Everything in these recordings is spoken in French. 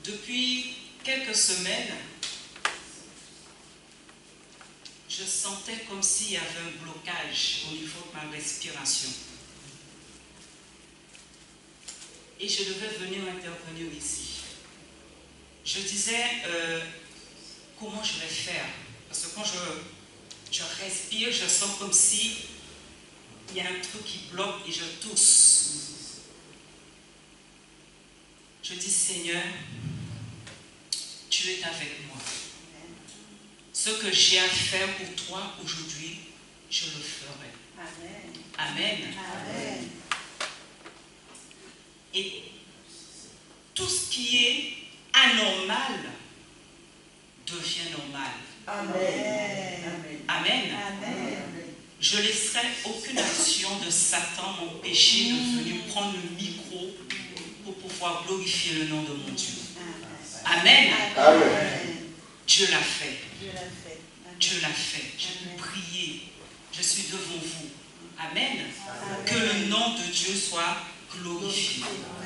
Depuis quelques semaines, je sentais comme s'il y avait un blocage au niveau de ma respiration. Et je devais venir intervenir ici. Je disais, comment je vais faire? Parce que quand je respire, je sens comme si il y a un truc qui bloque et je tousse. Je dis, Seigneur, tu es avec moi. Ce que j'ai à faire pour toi aujourd'hui, je le ferai. Amen. Amen. Amen. Et tout ce qui est anormal devient normal. Amen. Amen. Amen. Je ne laisserai aucune action de Satan m'empêcher de venir prendre le micro pour pouvoir glorifier le nom de mon Dieu. Amen. Amen. Dieu l'a fait. Dieu l'a fait. Je vais prier. Je suis devant vous. Amen. Amen. Que le nom de Dieu soit glorifié.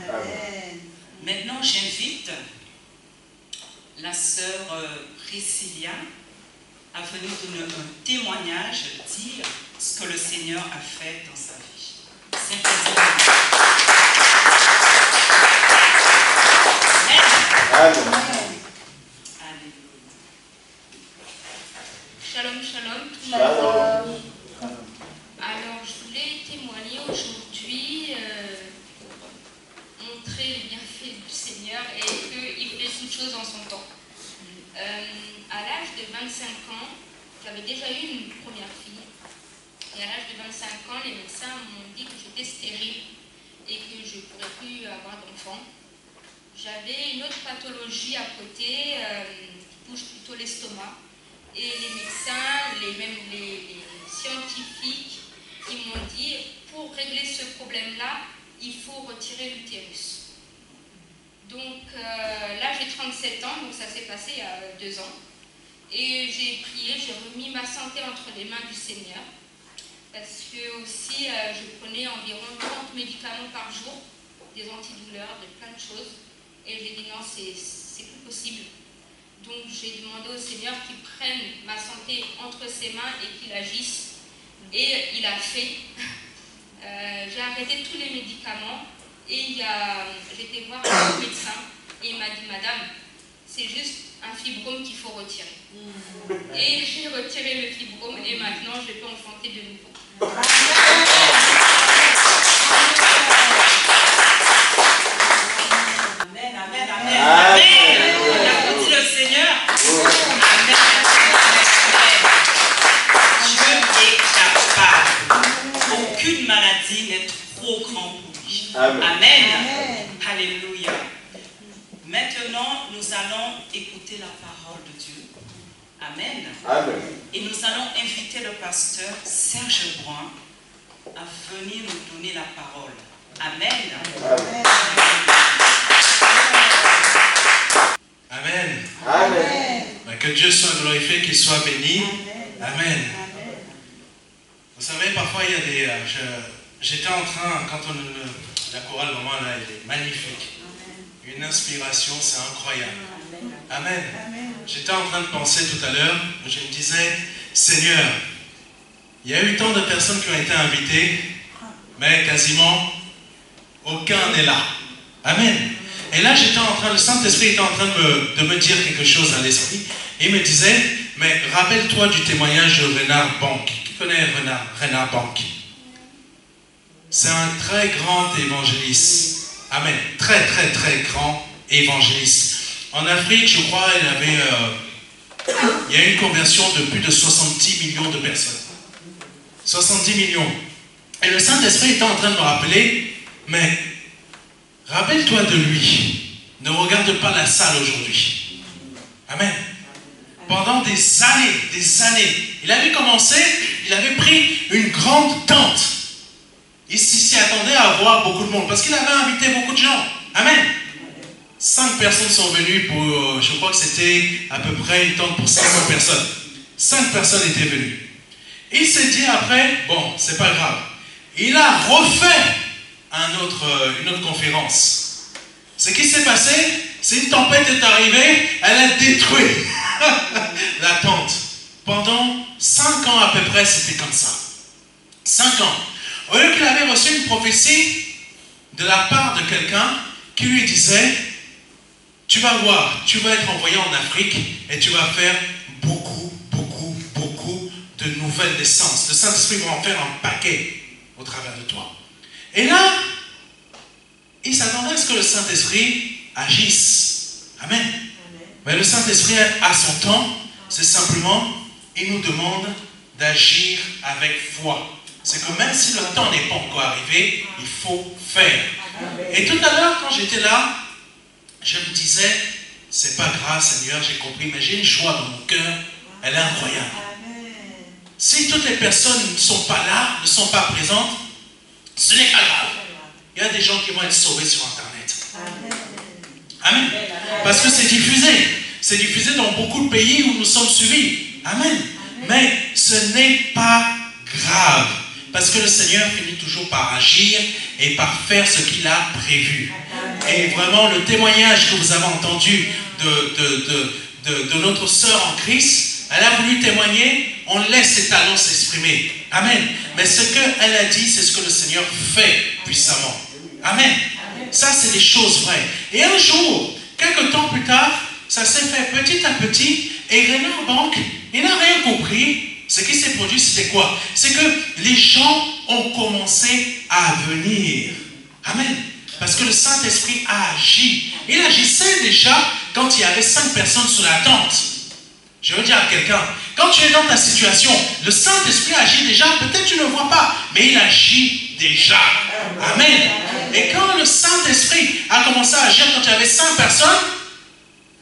Amen. Maintenant, j'invite la sœur Priscilla à venir donner un témoignage, dire ce que le Seigneur a fait dans sa vie. Simplement. Amen. Amen. Shalom, shalom, tout le monde. Alors, je voulais témoigner aujourd'hui, montrer les bienfaits du Seigneur et qu'il fait toutes choses en son temps. À l'âge de 25 ans, j'avais déjà eu une première fille. Et à l'âge de 25 ans, les médecins m'ont dit que j'étais stérile et que je ne pourrais plus avoir d'enfant. J'avais une autre pathologie à côté qui touche plutôt l'estomac. Et les médecins, même les scientifiques, ils m'ont dit, pour régler ce problème-là, il faut retirer l'utérus. Donc là, j'ai 37 ans, donc ça s'est passé il y a 2 ans. Et j'ai prié, j'ai remis ma santé entre les mains du Seigneur. Parce que aussi, je prenais environ 30 médicaments par jour, des antidouleurs, de plein de choses. Et j'ai dit non, c'est plus possible. Donc j'ai demandé au Seigneur qu'il prenne ma santé entre ses mains et qu'il agisse. Et il a fait. J'ai arrêté tous les médicaments et j'étais voir un médecin et il m'a dit, madame, c'est juste un fibrome qu'il faut retirer. Et j'ai retiré le fibrome et maintenant je peux enfanter de nouveau. Amen, amen, amen. Amen. On applaudit le Seigneur. Amen. Dieu est capable. Aucune maladie n'est trop grande pour lui. Amen. Amen. Alléluia. Maintenant, nous allons écouter la parole de Dieu. Amen. Amen. Et nous allons inviter le pasteur Serge Brun à venir nous donner la parole. Amen. Amen. Amen. Amen. Ben, que Dieu soit glorifié, qu'il soit béni. Amen. Amen. Vous savez, parfois il y a des... J'étais en train, quand la chorale, vraiment, là, elle est magnifique. Une inspiration, c'est incroyable. Amen. Amen. J'étais en train de penser tout à l'heure, je me disais, Seigneur, il y a eu tant de personnes qui ont été invitées, mais quasiment aucun n'est là. Amen. Et là, le Saint-Esprit était en train de me dire quelque chose à l'esprit. Et il me disait, mais rappelle-toi du témoignage de Reinhard Bonnke. Qui connaît Reinhard Bonnke? C'est un très grand évangéliste. Amen. Très, très, très grand évangéliste. En Afrique, je crois, il y a une conversion de plus de 70 millions de personnes. 70 millions. Et le Saint-Esprit était en train de me rappeler, mais rappelle-toi de lui. Ne regarde pas la salle aujourd'hui. Amen. Pendant des années, il avait commencé, il avait pris une grande tente. Il s'y attendait à avoir beaucoup de monde, parce qu'il avait invité beaucoup de gens. Amen. 5 personnes sont venues pour, je crois que c'était à peu près une tente pour 500 personnes. 5 personnes étaient venues. Il s'est dit après, bon, c'est pas grave. Il a refait une autre conférence. Ce qui s'est passé, c'est une tempête est arrivée, elle a détruit la tente. Pendant 5 ans à peu près, c'était comme ça. 5 ans. Au lieu qu'il avait reçu une prophétie de la part de quelqu'un qui lui disait, tu vas voir, tu vas être envoyé en Afrique et tu vas faire beaucoup de nouvelles naissances. Le Saint-Esprit va en faire un paquet au travers de toi. Et là, il s'attendait à ce que le Saint-Esprit agisse. Amen. Mais le Saint-Esprit, à son temps, c'est simplement, il nous demande d'agir avec foi. C'est que même si le temps n'est pas encore arrivé, il faut faire. Et tout à l'heure, quand j'étais là, je me disais, c'est pas grave Seigneur, j'ai compris, mais j'ai une joie dans mon cœur, elle est incroyable. Si toutes les personnes ne sont pas là, ne sont pas présentes, ce n'est pas grave. Il y a des gens qui vont être sauvés sur Internet. Amen. Parce que c'est diffusé. C'est diffusé dans beaucoup de pays où nous sommes suivis. Amen. Mais ce n'est pas grave. Parce que le Seigneur finit toujours par agir et par faire ce qu'il a prévu. Et vraiment, le témoignage que vous avez entendu de notre sœur en Christ, elle a voulu témoigner, on laisse ses talents s'exprimer. Amen. Mais ce qu'elle a dit, c'est ce que le Seigneur fait puissamment. Amen. Ça, c'est des choses vraies. Et un jour, quelques temps plus tard, ça s'est fait petit à petit, et Reinhard Bonnke, il n'a rien compris. Ce qui s'est produit, c'était quoi? C'est que les gens ont commencé à venir. Amen. Parce que le Saint-Esprit a agi. Il agissait déjà quand il y avait 5 personnes sur la tente. Je veux dire à quelqu'un, quand tu es dans ta situation, le Saint-Esprit agit déjà, peut-être tu ne le vois pas, mais il agit déjà. Amen. Et quand le Saint-Esprit a commencé à agir quand il y avait 5 personnes,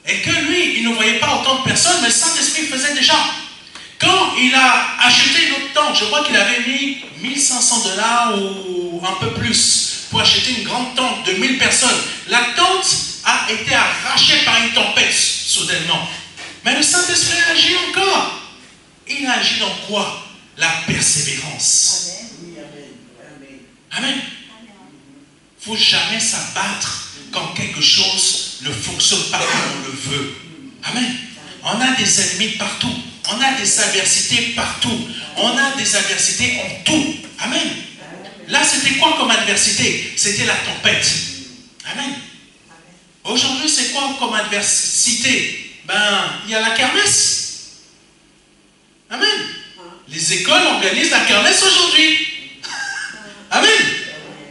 et que lui, il ne voyait pas autant de personnes, mais le Saint-Esprit faisait déjà. Quand il a acheté une autre tente, je crois qu'il avait mis $1500 ou un peu plus pour acheter une grande tente de 1000 personnes. La tente a été arrachée par une tempête soudainement. Mais le Saint-Esprit a agi encore. Il a agi dans quoi? La persévérance. Amen. Il ne faut jamais s'abattre quand quelque chose ne fonctionne pas comme on le veut. Amen. On a des ennemis partout. On a des adversités partout. On a des adversités en tout. Amen. Là, c'était quoi comme adversité? C'était la tempête. Amen. Aujourd'hui, c'est quoi comme adversité? Il y a la kermesse. Amen. Les écoles organisent la kermesse aujourd'hui. Amen.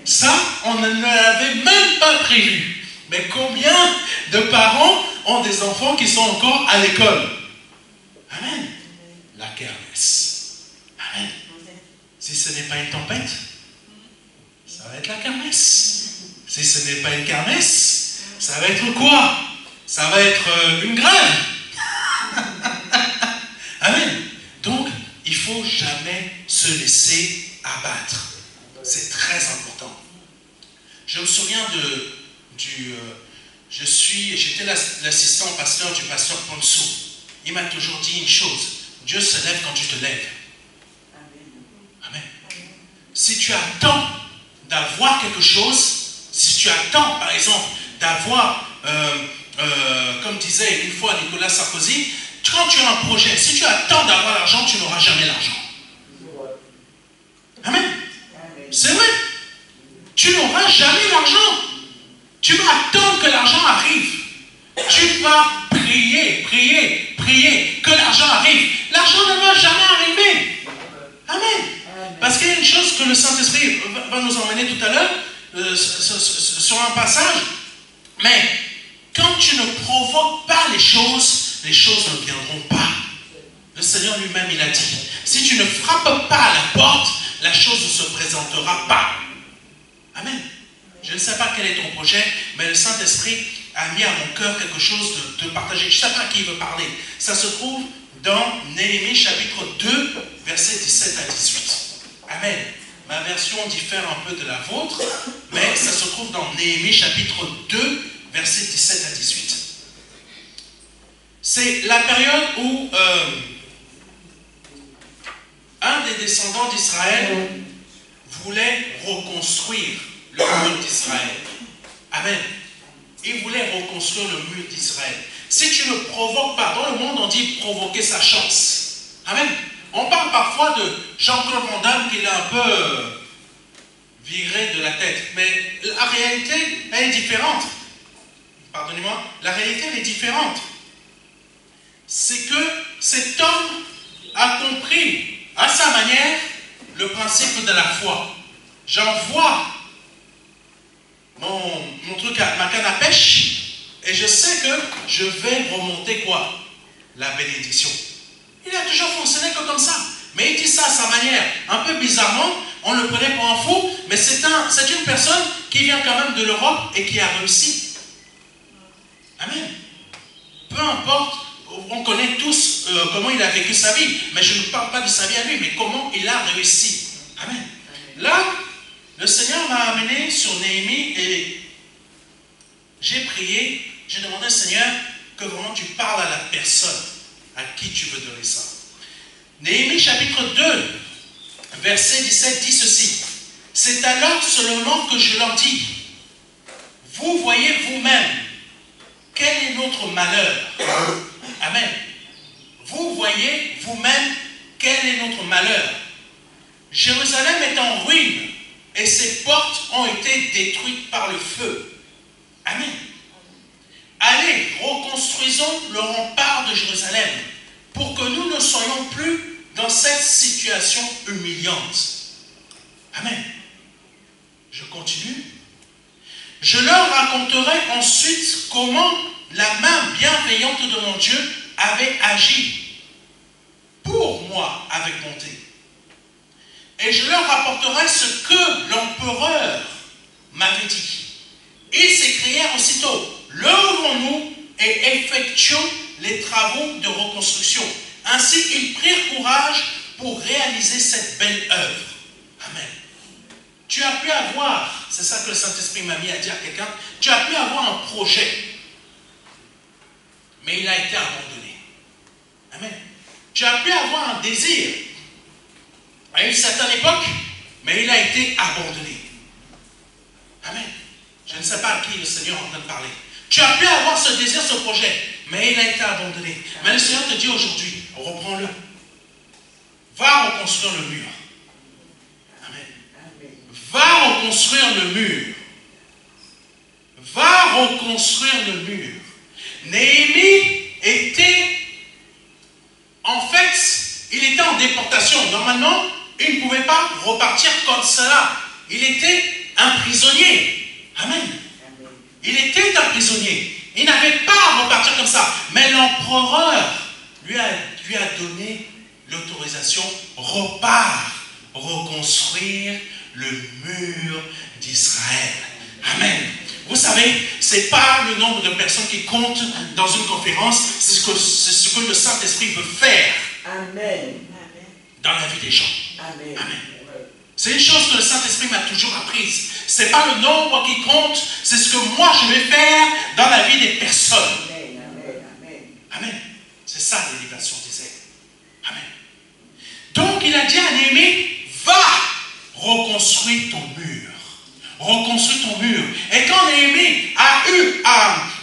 Ça, on ne l'avait même pas prévu. Mais combien de parents ont des enfants qui sont encore à l'école? Amen. La kermesse. Amen. Si ce n'est pas une tempête, ça va être la kermesse. Si ce n'est pas une kermesse, ça va être quoi? Ça va être une grève. Amen. Donc, il ne faut jamais se laisser abattre. C'est très important. Je me souviens j'étais l'assistant pasteur du pasteur Ponsou. Il m'a toujours dit une chose. Dieu se lève quand tu te lèves. Amen. Si tu attends d'avoir quelque chose, si tu attends, par exemple, d'avoir, comme disait une fois Nicolas Sarkozy, quand tu as un projet, si tu attends d'avoir l'argent, tu n'auras jamais l'argent. Amen. C'est vrai. Tu n'auras jamais l'argent. Tu vas attendre que l'argent Tu vas prier, prier, prier, que l'argent arrive. L'argent ne va jamais arriver. Amen. Parce qu'il y a une chose que le Saint-Esprit va nous emmener tout à l'heure, sur un passage. Mais quand tu ne provoques pas les choses ne viendront pas. Le Seigneur lui-même, il a dit, si tu ne frappes pas à la porte, la chose ne se présentera pas. Amen. Je ne sais pas quel est ton projet, mais le Saint-Esprit a mis à mon cœur quelque chose de partager. Je ne sais pas à qui il veut parler. Ça se trouve dans Néhémie chapitre 2, versets 17 à 18. Amen. Ma version diffère un peu de la vôtre, mais ça se trouve dans Néhémie chapitre 2, versets 17 à 18. C'est la période où un des descendants d'Israël voulait reconstruire le mur d'Israël. Amen. Il voulait reconstruire le mur d'Israël. Si tu ne provoques pas, dans le monde on dit provoquer sa chance. Amen. On parle parfois de Jean-Claude Van Damme qui est un peu viré de la tête. Mais la réalité, elle est différente. Pardonnez-moi, la réalité, elle est différente. C'est que cet homme a compris à sa manière le principe de la foi. J'envoie mon truc, ma canne à pêche, et je sais que je vais remonter quoi? La bénédiction. Il a toujours fonctionné que comme ça. Mais il dit ça à sa manière. Un peu bizarrement, on le prenait pour un fou, mais c'est une personne qui vient quand même de l'Europe et qui a réussi. Amen. Peu importe, on connaît tous comment il a vécu sa vie, mais je ne parle pas de sa vie à lui, mais comment il a réussi. Amen. Là, le Seigneur m'a amené sur Néhémie et j'ai prié, j'ai demandé au Seigneur que vraiment tu parles à la personne à qui tu veux donner ça. Néhémie chapitre 2, verset 17 dit ceci. C'est alors seulement que je leur dis, vous voyez vous-même quel est notre malheur. Amen. Vous voyez vous-même quel est notre malheur. Jérusalem est en ruine et ses portes ont été détruites par le feu. Amen. Allez, reconstruisons le rempart de Jérusalem pour que nous ne soyons plus dans cette situation humiliante. Amen. Je continue. Je leur raconterai ensuite comment la main bienveillante de mon Dieu avait agi pour moi avec bonté. Et je leur rapporterai ce que l'empereur m'avait dit. Ils s'écrièrent aussitôt, levons-nous et effectuons les travaux de reconstruction. Ainsi, ils prirent courage pour réaliser cette belle œuvre. Amen. Tu as pu avoir, c'est ça que le Saint-Esprit m'a mis à dire à quelqu'un, tu as pu avoir un projet, mais il a été abandonné. Amen. Tu as pu avoir un désir à une certaine époque, mais il a été abandonné. Amen. Je ne sais pas à qui le Seigneur est en train de parler. Tu as pu avoir ce désir, ce projet, mais il a été abandonné. Mais le Seigneur te dit aujourd'hui, reprends-le. Va reconstruire le mur. Amen. Va reconstruire le mur. Va reconstruire le mur. Néhémie était, en fait, il était en déportation. Normalement, il ne pouvait pas repartir comme cela. Il était un prisonnier. Amen. Il était un prisonnier. Il n'avait pas à repartir comme ça. Mais l'empereur lui a donné l'autorisation. Repart reconstruire le mur d'Israël. Amen. Vous savez, ce n'est pas le nombre de personnes qui comptent dans une conférence, c'est ce que le Saint-Esprit veut faire. Amen. Dans la vie des gens. Amen. Amen. C'est une chose que le Saint-Esprit m'a toujours apprise. Ce n'est pas le nombre qui compte, c'est ce que moi je vais faire dans la vie des personnes. Amen. Amen. C'est ça l'élévation disait. Amen. Donc il a dit à Néhémie, va reconstruire ton mur. Reconstruis ton mur. Et quand Néhémie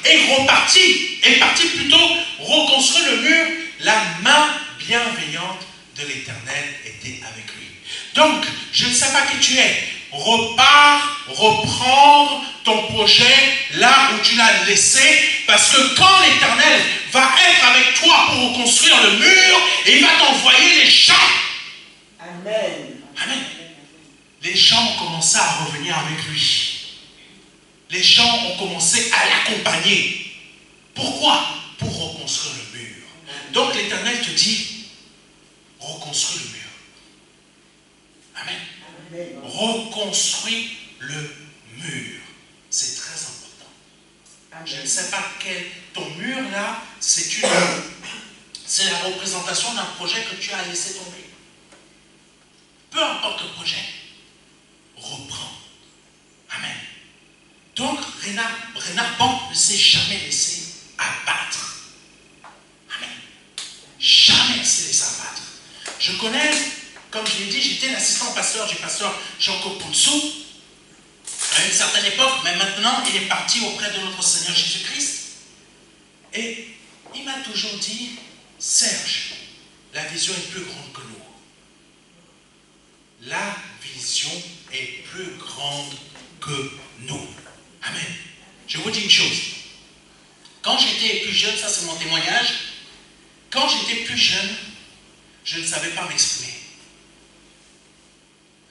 est parti plutôt reconstruire le mur, la main bienveillante de l'Éternel était avec lui. Donc, je ne sais pas qui tu es. repars reprendre ton projet là où tu l'as laissé, parce que quand l'Éternel va être avec toi pour reconstruire le mur, il va t'envoyer les gens. Amen. Amen. Les gens ont commencé à revenir avec lui. Les gens ont commencé à l'accompagner. Pourquoi? Pour reconstruire le mur. Donc l'Éternel te dit, reconstruis le mur. Amen. Amen. Reconstruis le mur. C'est très important. Amen. Je ne sais pas quel ton mur là, c'est la représentation d'un projet que tu as laissé tomber. Peu importe le projet, reprends. Amen. Donc Renard Bank ne s'est jamais laissé abattre. Amen. Jamais se laisser abattre. Je connais, comme je l'ai dit, j'étais l'assistant pasteur du pasteur Jean-Claude Pounsou à une certaine époque, mais maintenant il est parti auprès de notre Seigneur Jésus-Christ. Et il m'a toujours dit, Serge, la vision est plus grande que nous. La vision est plus grande que nous. Amen. Je vous dis une chose. Quand j'étais plus jeune, ça c'est mon témoignage, quand j'étais plus jeune, je ne savais pas m'exprimer.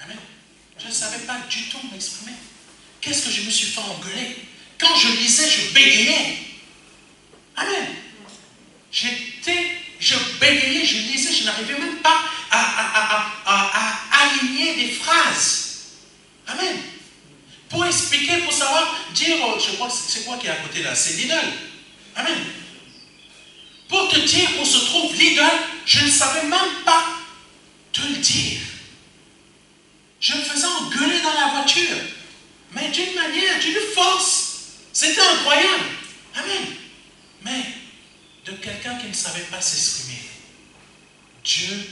Amen. Je ne savais pas du tout m'exprimer. Qu'est-ce que je me suis fait engueuler? Quand je lisais, je bégayais. Amen. Je bégayais, je lisais, je n'arrivais même pas à aligner des phrases. Amen. Pour expliquer, pour savoir, dire, je crois que c'est quoi qui est à côté là? C'est l'idole. Amen. Pour te dire où se trouve l'idole, je ne savais même pas te le dire. Je me faisais engueuler dans la voiture. Mais d'une manière, d'une force. C'était incroyable. Amen. Mais de quelqu'un qui ne savait pas s'exprimer, Dieu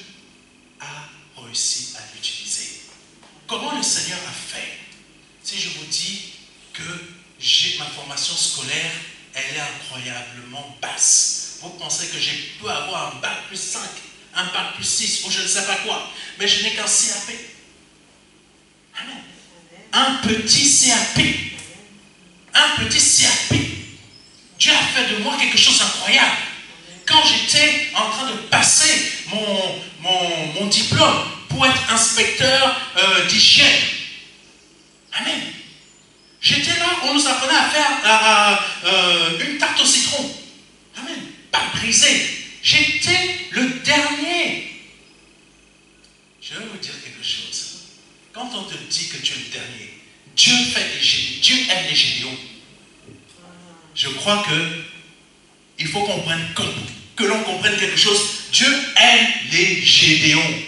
a réussi à l'utiliser. Comment le Seigneur a fait? Si je vous dis que ma formation scolaire, elle est incroyablement basse. Vous pensez que j'ai pu avoir un bac plus 5, un bac plus 6 ou je ne sais pas quoi. Mais je n'ai qu'un CAP. Amen. Un petit CAP. Un petit CAP. Dieu a fait de moi quelque chose d'incroyable. Quand j'étais en train de passer mon diplôme pour être inspecteur d'hygiène. Amen. J'étais là, on nous apprenait à faire une tarte au citron. Amen. Pas brisée. J'étais le dernier. Je vais vous dire quelque chose. Quand on te dit que tu es le dernier, Dieu aime les Gédéons. Je crois il faut que l'on comprenne quelque chose. Dieu aime les Gédéons.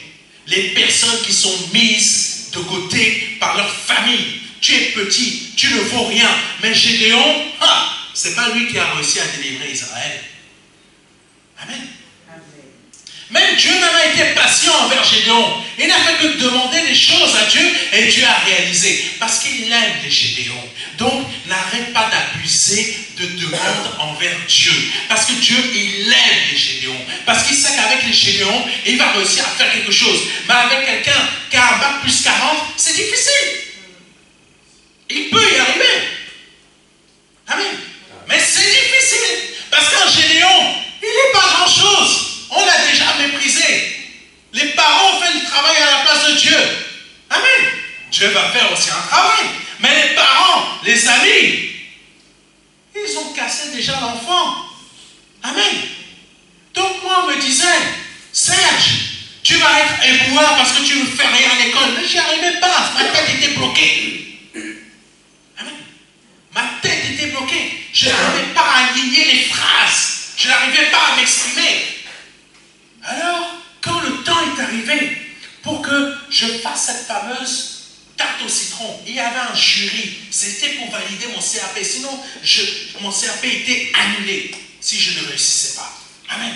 Les personnes qui sont mises de côté par leur famille. Tu es petit, tu ne vaux rien. Mais Gédéon, c'est pas lui qui a réussi à délivrer Israël. Amen. Même Dieu même a été patient envers Gédéon. Il n'a fait que demander des choses à Dieu et Dieu a réalisé. Parce qu'il aime les Gédéons. Donc, n'arrête pas d'abuser de demandes envers Dieu. Parce que Dieu, il aime les Gédéons. Parce qu'il sait qu'avec les Gédéons, il va réussir à faire quelque chose. Mais avec quelqu'un qui a un bac plus 40, c'est difficile. Il peut y arriver. Amen. Mais c'est difficile. Parce qu'un Gédéon, il n'est pas grand-chose. On l'a déjà méprisé. Les parents ont fait le travail à la place de Dieu. Amen. Dieu va faire aussi un travail. Mais les parents, les amis, ils ont cassé déjà l'enfant. Amen. Donc moi, on me disait, Serge, tu vas être éboueur parce que tu ne fais rien à l'école. Mais j'y arrivais pas. Ma tête était bloquée. Amen. Ma tête était bloquée. Je n'arrivais pas à aligner les phrases. Je n'arrivais pas à m'exprimer. Alors, quand le temps est arrivé pour que je fasse cette fameuse tarte au citron, il y avait un jury. C'était pour valider mon CAP. Sinon, mon CAP était annulé si je ne réussissais pas. Amen.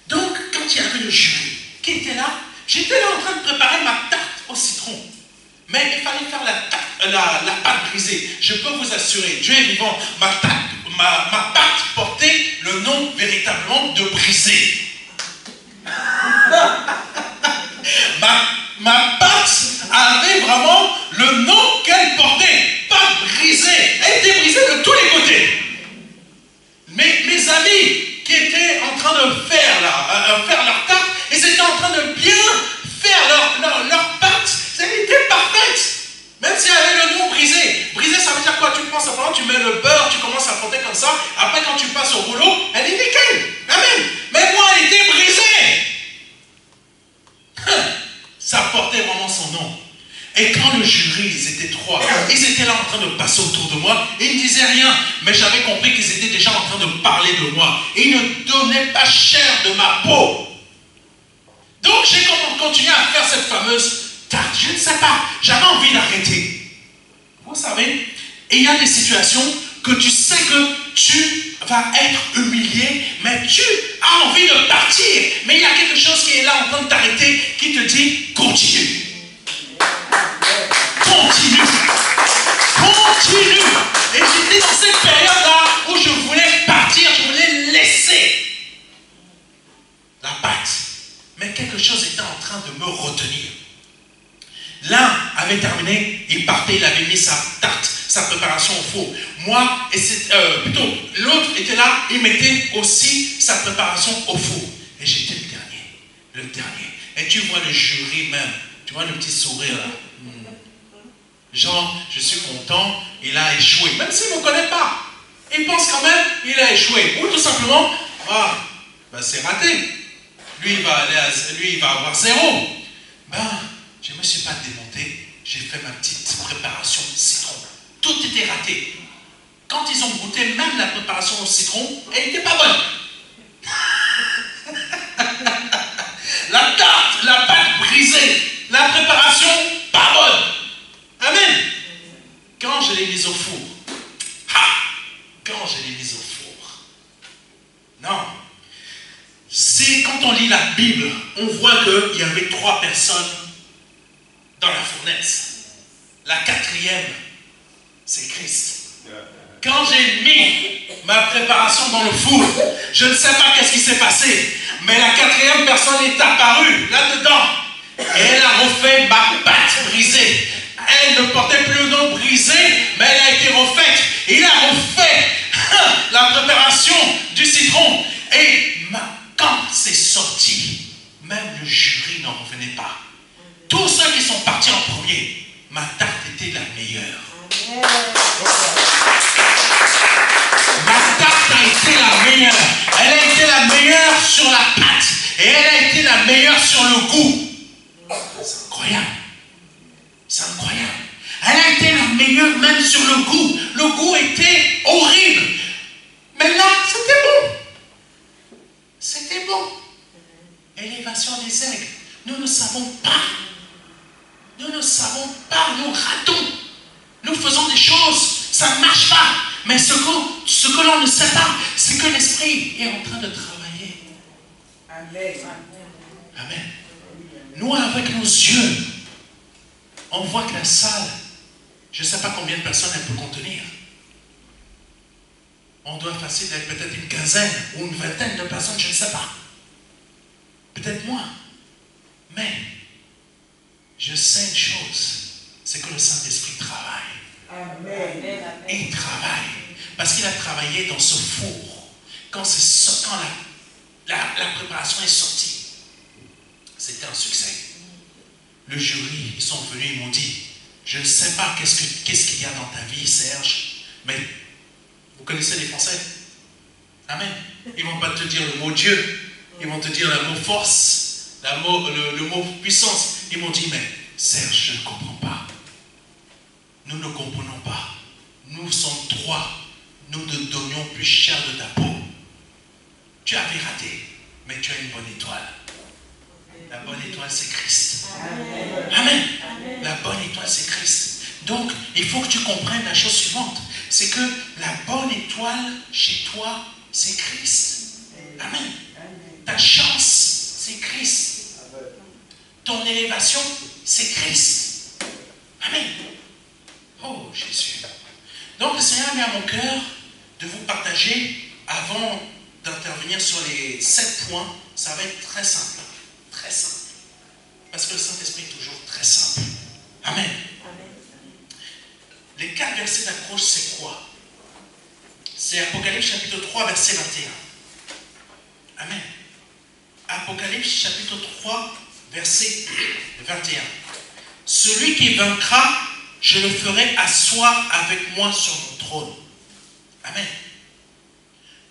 Donc, quand il y avait le jury qui était là, j'étais là en train de préparer ma tarte au citron. Mais il fallait faire la pâte brisée. Je peux vous assurer, Dieu est vivant, ma pâte portait le nom véritablement de brisée. ma pâte avait frottait comme ça. Après, quand tu passes au boulot, elle est nickel. Amen. Mais moi, elle était brisée. Ça portait vraiment son nom. Et quand le jury, ils étaient 3, ils étaient là en train de passer autour de moi, et ils ne disaient rien, mais j'avais compris qu'ils étaient déjà en train de parler de moi. Et ils ne donnaient pas cher de ma peau. Donc j'ai continué à faire cette fameuse tarte. Je ne sais pas, j'avais envie d'arrêter. Vous savez, et il y a des situations que tu sais que tu vas être humilié, mais tu as envie de partir. Mais il y a quelque chose qui est là en train de t'arrêter, qui te dit continue. Continue. Continue. Et j'étais dans cette période-là où je voulais partir, je voulais laisser la pâte. Mais quelque chose était en train de me retenir. L'un avait terminé, il partait, il avait mis sa tarte, sa préparation au four. Moi, plutôt, l'autre était là, il mettait aussi sa préparation au four. Et j'étais le dernier. Et tu vois le jury même, tu vois le petit sourire là. Genre, je suis content, il a échoué. Même s'il ne me connaît pas. Il pense quand même, il a échoué. Ou tout simplement, c'est raté. Lui, il va avoir 0. Je ne me suis pas démonté. J'ai fait ma petite préparation au citron. Tout était raté. Quand ils ont goûté même la préparation au citron, elle n'était pas bonne. La tarte, la pâte brisée, la préparation pas bonne. Amen. Quand je l'ai mise au four. Quand je l'ai mise au four. Non. C'est quand on lit la Bible, on voit qu'il y avait 3 personnes dans la fournaise. La 4e, c'est Christ. Quand j'ai mis ma préparation dans le four, je ne sais pas qu'est-ce qui s'est passé, mais la 4e personne est apparue là-dedans. Et elle a refait ma pâte brisée. Elle ne portait plus le nom brisé, mais elle a été refaite. Il a refait la préparation du citron. Et quand c'est sorti, même le jury n'en revenait pas. Tous ceux qui sont partis en premier, ma tarte était la meilleure. Ma tarte a été la meilleure. Elle a été la meilleure sur la pâte. Et elle a été la meilleure sur le goût. C'est incroyable. C'est incroyable. Elle a été la meilleure même sur le goût. Le goût était horrible. Mais là, c'était bon. C'était bon. Élévation des aigles. Nous ne savons pas. Nous ne savons pas. Nous ratons. Nous faisons des choses. Ça ne marche pas. Mais ce que l'on ne sait pas, c'est que l'Esprit est en train de travailler. Amen. Amen. Nous, avec nos yeux, on voit que la salle, je ne sais pas combien de personnes elle peut contenir. On doit facile d'être peut-être une quinzaine ou une vingtaine de personnes, je ne sais pas. Peut-être moins. Mais, je sais une chose, c'est que le Saint-Esprit travaille. Amen. Et il travaille. Parce qu'il a travaillé dans ce four. Quand la préparation est sortie, c'était un succès. Le jury, ils sont venus, ils m'ont dit, je ne sais pas qu'est-ce qu'il y a dans ta vie, Serge, mais vous connaissez les Français? Amen. Ils ne vont pas te dire le mot Dieu, ils vont te dire le mot force, le mot puissance. Ils m'ont dit, mais Serge, je ne comprends pas. Nous ne comprenons pas. Nous sommes 3. Nous te donnions plus cher de ta peau. Tu avais raté, mais tu as une bonne étoile. La bonne étoile, c'est Christ. Amen. Amen. La bonne étoile, c'est Christ. Donc, il faut que tu comprennes la chose suivante. C'est que la bonne étoile, chez toi, c'est Christ. Amen. Ta chance, c'est Christ. Ton élévation, c'est Christ. Amen. Oh, Jésus. Donc, le Seigneur a mis à mon cœur de vous partager, avant d'intervenir sur les 7 points, ça va être très simple. Très simple. Parce que le Saint-Esprit est toujours très simple. Amen. Les 4 versets d'accroche, c'est quoi? C'est Apocalypse chapitre 3, verset 21. Amen. Apocalypse chapitre 3, verset 21. Celui qui vaincra, je le ferai asseoir avec moi sur mon trône. Amen.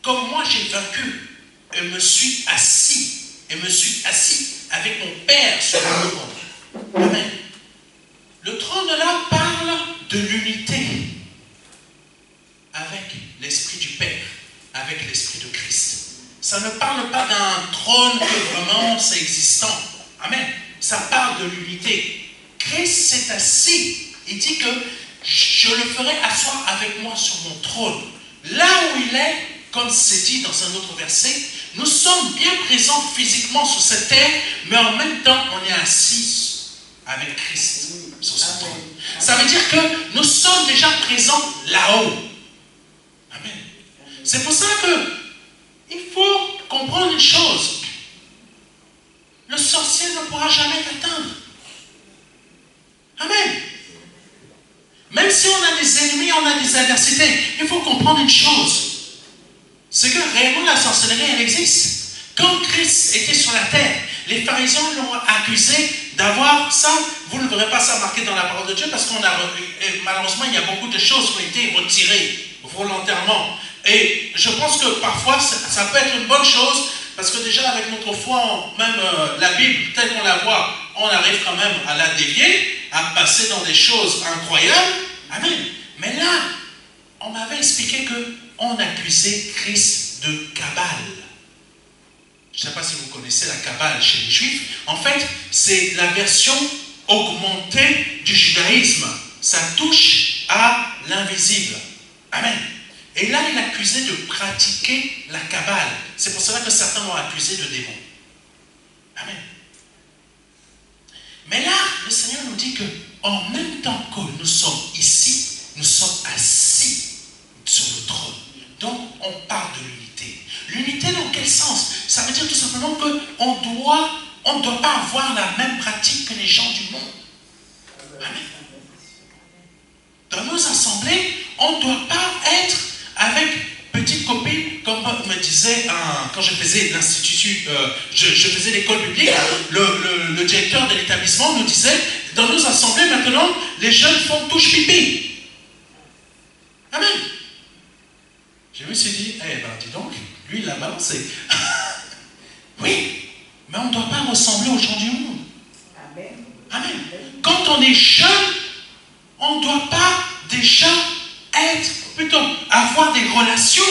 comme moi j'ai vaincu et me suis assis avec mon Père sur le trône. Amen. Le trône là parle de l'unité avec l'Esprit du Père, avec l'Esprit de Christ. Ça ne parle pas d'un trône que vraiment c'est existant. Amen. Ça parle de l'unité. Christ s'est assis. Il dit que je le ferai asseoir avec moi sur mon trône. Là où il est, comme c'est dit dans un autre verset, nous sommes bien présents physiquement sur cette terre, mais en même temps, on est assis avec Christ sur son trône. Ça veut dire que nous sommes déjà présents là-haut. Amen. C'est pour ça que il faut comprendre une chose. Le sorcier ne pourra jamais t'atteindre. Amen. Même si on a des ennemis, on a des adversités, il faut comprendre une chose. C'est que réellement la sorcellerie, elle existe. Quand Christ était sur la terre, les pharisiens l'ont accusé d'avoir ça. Vous ne verrez pas ça marqué dans la parole de Dieu parce qu'on a, malheureusement, il y a beaucoup de choses qui ont été retirées volontairement. Et je pense que parfois, ça peut être une bonne chose parce que déjà avec notre foi, même la Bible, telle qu'on la voit, on arrive quand même à la dévier, à passer dans des choses incroyables. Amen. Mais là, on m'avait expliqué qu'on accusait Christ de Kabbale. Je ne sais pas si vous connaissez la Kabbale chez les Juifs. En fait, c'est la version augmentée du judaïsme. Ça touche à l'invisible. Amen. Et là, il accusait de pratiquer la Kabbale. C'est pour cela que certains l'ont accusé de démon. Amen. Mais là, le Seigneur nous dit qu'en même temps que nous sommes ici, nous sommes assis sur le trône. Donc, on parle de l'unité. L'unité dans quel sens? Ça veut dire tout simplement qu'on ne doit pas avoir la même pratique que les gens du monde. Amen. Dans nos assemblées, on ne doit pas être avec petite copine, comme me disait quand je faisais l'institut, je faisais l'école publique, le directeur de l'établissement nous disait, dans nos assemblées maintenant, les jeunes font touche pipi. Amen. Je me suis dit, eh ben dis donc, lui il a balancé. Oui, mais on ne doit pas ressembler aux gens du monde. Amen. Amen. Quand on est jeune, on ne doit pas déjà avoir des relations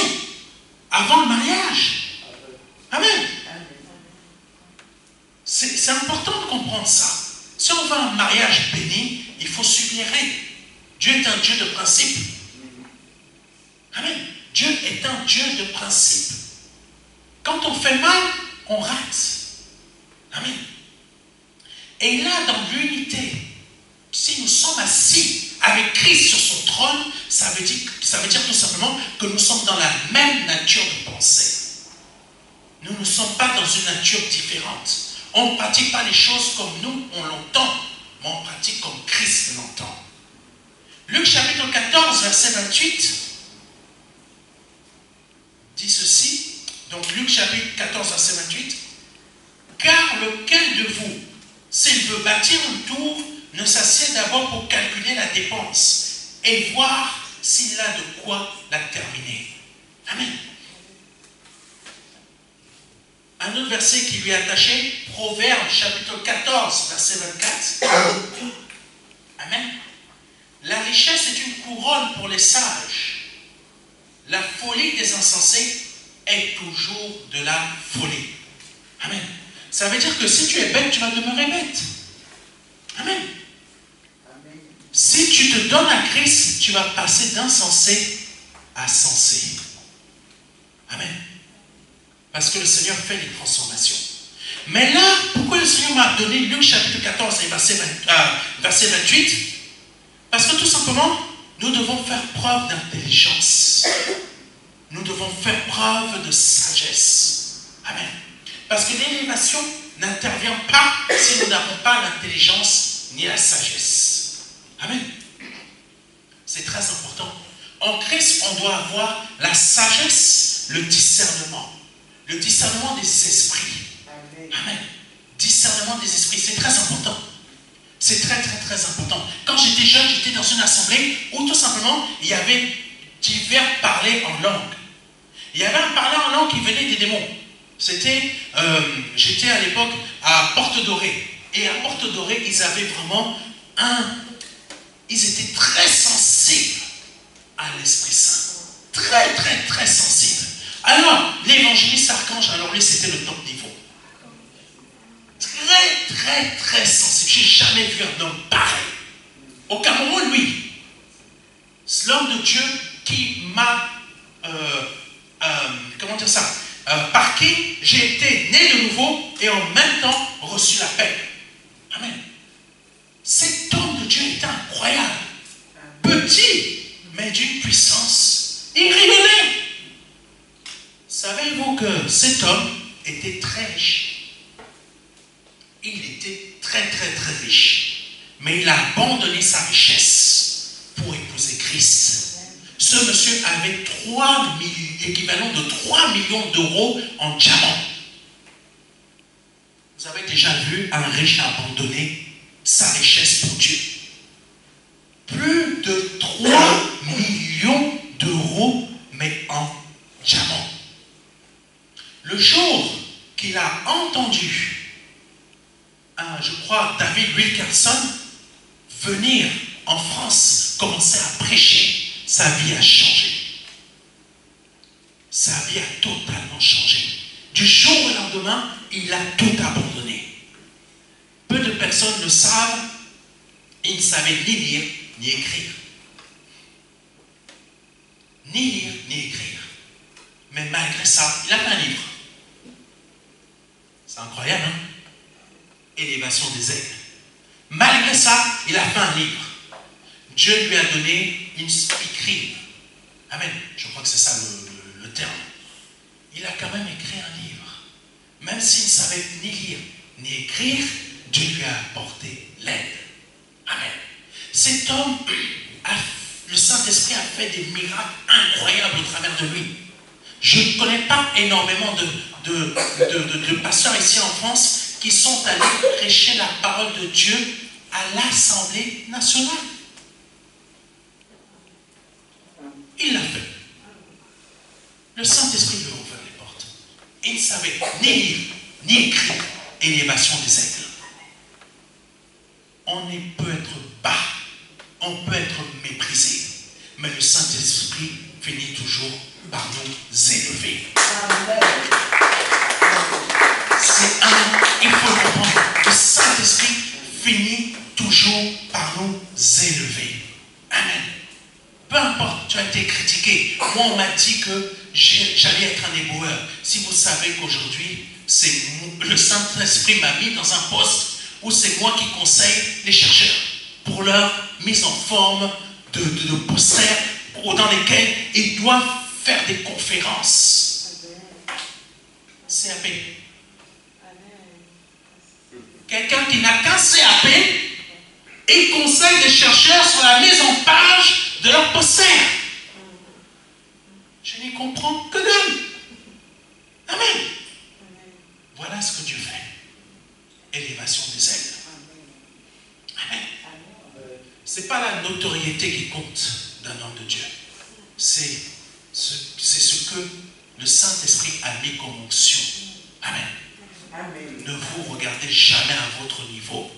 avant le mariage. Amen. C'est important de comprendre ça. Si on veut un mariage béni, il faut suivre les règles. Dieu est un Dieu de principe. Amen. Dieu est un Dieu de principe. Quand on fait mal, on rate. Amen. Et là, dans l'unité, si nous sommes assis avec Christ sur son trône, ça veut dire tout simplement que nous sommes dans la même nature de pensée. Nous ne sommes pas dans une nature différente. On ne pratique pas les choses comme nous, on l'entend, mais on pratique comme Christ l'entend. Luc chapitre 14, verset 28, dit ceci. Donc Luc chapitre 14, verset 28. Car lequel de vous, s'il veut bâtir une tour, ne s'assied d'abord pour calculer la dépense et voir s'il a de quoi la terminer. Amen. Un autre verset qui lui est attaché, Proverbe chapitre 14, verset 24. Amen. La richesse est une couronne pour les sages. La folie des insensés est toujours de la folie. Amen. Ça veut dire que si tu es bête, tu vas demeurer bête. Amen. Si tu te donnes à Christ, tu vas passer d'insensé à sensé. Amen. Parce que le Seigneur fait les transformations. Mais là, pourquoi le Seigneur m'a donné Luc chapitre 14 et verset 28? Parce que tout simplement, nous devons faire preuve d'intelligence. Nous devons faire preuve de sagesse. Amen. Parce que l'élévation n'intervient pas si nous n'avons pas l'intelligence ni la sagesse. Amen. C'est très important. En Christ, on doit avoir la sagesse, le discernement. Le discernement des esprits. Amen. Discernement des esprits, c'est très important. C'est très, très, très important. Quand j'étais jeune, j'étais dans une assemblée où tout simplement, il y avait divers parlers en langue. Il y avait un parler en langue qui venait des démons. C'était, j'étais à l'époque à Porte Dorée. Et à Porte Dorée, ils avaient vraiment ils étaient très sensibles à l'Esprit Saint. Très, très, très sensibles. Alors, l'évangéliste Archange, alors lui, c'était le top niveau. Très, très, très sensible. Je n'ai jamais vu un homme pareil. Au Cameroun, lui, c'est l'homme de Dieu qui m'a, comment dire ça, par qui j'ai été né de nouveau et en même temps reçu la paix. Amen. Cet homme de Dieu était incroyable. Petit, mais d'une puissance. Il rayonnait. Savez-vous que cet homme était très riche? Il était très, très, très riche. Mais il a abandonné sa richesse pour épouser Christ. Ce monsieur avait l'équivalent de 3 millions d'euros en diamants. Vous avez déjà vu un riche abandonner sa richesse pour Dieu? Plus de 3 millions d'euros, mais en diamants. Le jour qu'il a entendu, je crois, David Wilkerson venir en France, commencer à prêcher, sa vie a changé. Sa vie a totalement changé. Du jour au lendemain, il a tout abandonné. Peu de personnes le savent, il ne savait ni lire, ni écrire. Ni lire, ni écrire. Mais malgré ça, il a fait un livre. C'est incroyable, hein? Élévation des aigles. Malgré ça, il a fait un livre. Dieu lui a donné une écrire. Amen. Je crois que c'est ça le terme. Il a quand même écrit un livre. Même s'il ne savait ni lire, ni écrire, Dieu lui a apporté l'aide. Amen. Cet homme, le Saint-Esprit a fait des miracles incroyables au travers de lui. Je ne connais pas énormément de pasteurs ici en France qui sont allés prêcher la parole de Dieu à l'Assemblée nationale. Il l'a fait. Le Saint-Esprit lui a ouvert les portes. Il ne savait ni lire, ni écrire. Élévation des aigles. On peut être bas, on peut être méprisé, mais le Saint-Esprit finit toujours par nous élever. Il faut le comprendre. Le Saint-Esprit finit toujours par nous élever. Amen. Peu importe, tu as été critiqué. Moi, on m'a dit que j'allais être un éboueur. Si vous savez qu'aujourd'hui, le Saint-Esprit m'a mis dans un poste où c'est moi qui conseille les chercheurs pour leur mise en forme de posters dans lesquels ils doivent faire des conférences. CAP. Quelqu'un qui n'a qu'un CAP, il conseille les chercheurs sur la mise en page de leur poster. Je n'y comprends que dalle. Amen. Voilà ce que Dieu fait. Élévation des aigles. Amen. Ce n'est pas la notoriété qui compte d'un homme de Dieu. C'est ce que le Saint-Esprit a mis comme onction. Amen. Amen. Ne vous regardez jamais à votre niveau.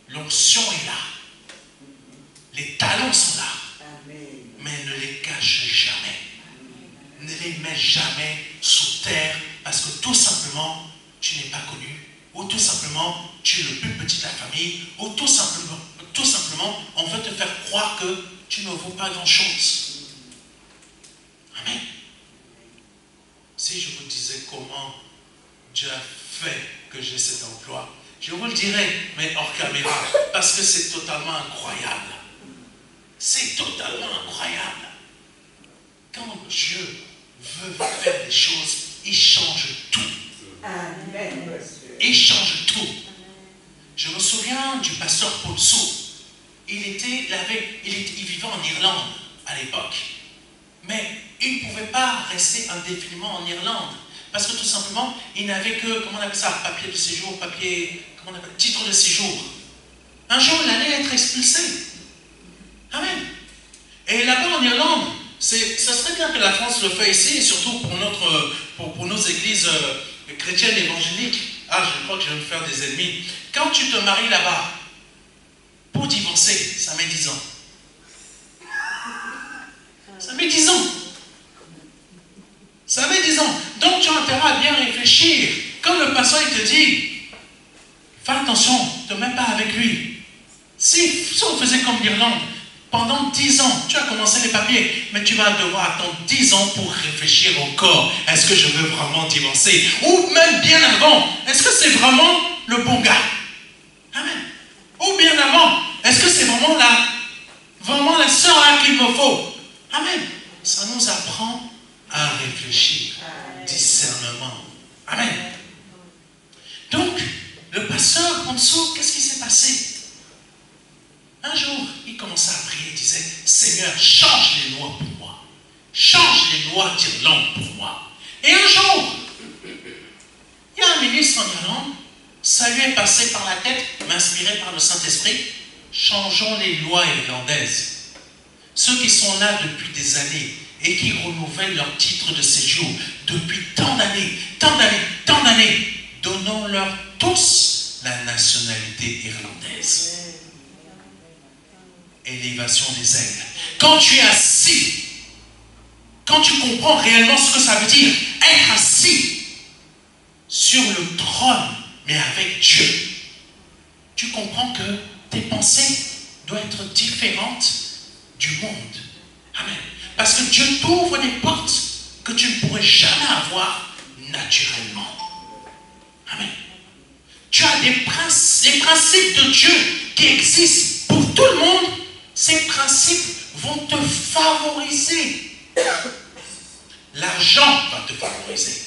L'onction est là. Les talents sont là. Amen. Mais ne les cachez jamais. Amen. Ne les mets jamais sous terre parce que tout simplement, tu n'es pas connu. Ou tout simplement, tu es le plus petit de la famille. Ou tout simplement, on veut te faire croire que tu ne vaux pas grand-chose. Amen. Si je vous disais comment Dieu a fait que j'ai cet emploi, je vous le dirais, mais hors caméra, parce que c'est totalement incroyable. C'est totalement incroyable. Quand Dieu veut faire des choses, il change tout. Amen. Il change tout. Je me souviens du pasteur Paul Sou. Il vivait en Irlande à l'époque. Mais il ne pouvait pas rester indéfiniment en Irlande. Parce que tout simplement, il n'avait que, comment on appelle ça, papier de séjour, titre de séjour. Un jour, il allait être expulsé. Amen. Et là-bas en Irlande, Ce serait bien que la France le fasse ici, et surtout pour nos églises chrétiennes évangéliques. Ah, je crois que je vais me faire des ennemis. Quand tu te maries là-bas, pour divorcer, ça met 10 ans. Ça met 10 ans. Ça met 10 ans. Donc tu as intérêt à bien réfléchir. Quand le pasteur il te dit, fais attention, ne te mets pas avec lui. Si on faisait comme l'Irlande, pendant 10 ans, tu as commencé les papiers, mais tu vas devoir attendre 10 ans pour réfléchir encore. Est-ce que je veux vraiment divorcer? Ou même bien avant, est-ce que c'est vraiment le bon gars? Amen. Ou bien avant, est-ce que c'est vraiment la sœur qu'il me faut? Amen. Ça nous apprend à réfléchir. Discernement. Amen. Donc, le pasteur Ponceau, qu'est-ce qui s'est passé? Un jour, il commençait à prier, il disait, Seigneur, change les lois pour moi. Change les lois d'Irlande pour moi. Et un jour, il y a un ministre en Irlande, ça lui est passé par la tête, m'inspiré par le Saint-Esprit, changeons les lois irlandaises. Ceux qui sont là depuis des années et qui renouvellent leur titre de séjour depuis tant d'années, donnons-leur tous la nationalité irlandaise. Élévation des aigles. Quand tu es assis, quand tu comprends réellement ce que ça veut dire, être assis sur le trône, mais avec Dieu, tu comprends que tes pensées doivent être différentes du monde. Amen. Parce que Dieu t'ouvre des portes que tu ne pourrais jamais avoir naturellement. Amen. Tu as des principes de Dieu qui existent pour tout le monde. Ces principes vont te favoriser. L'argent va te favoriser.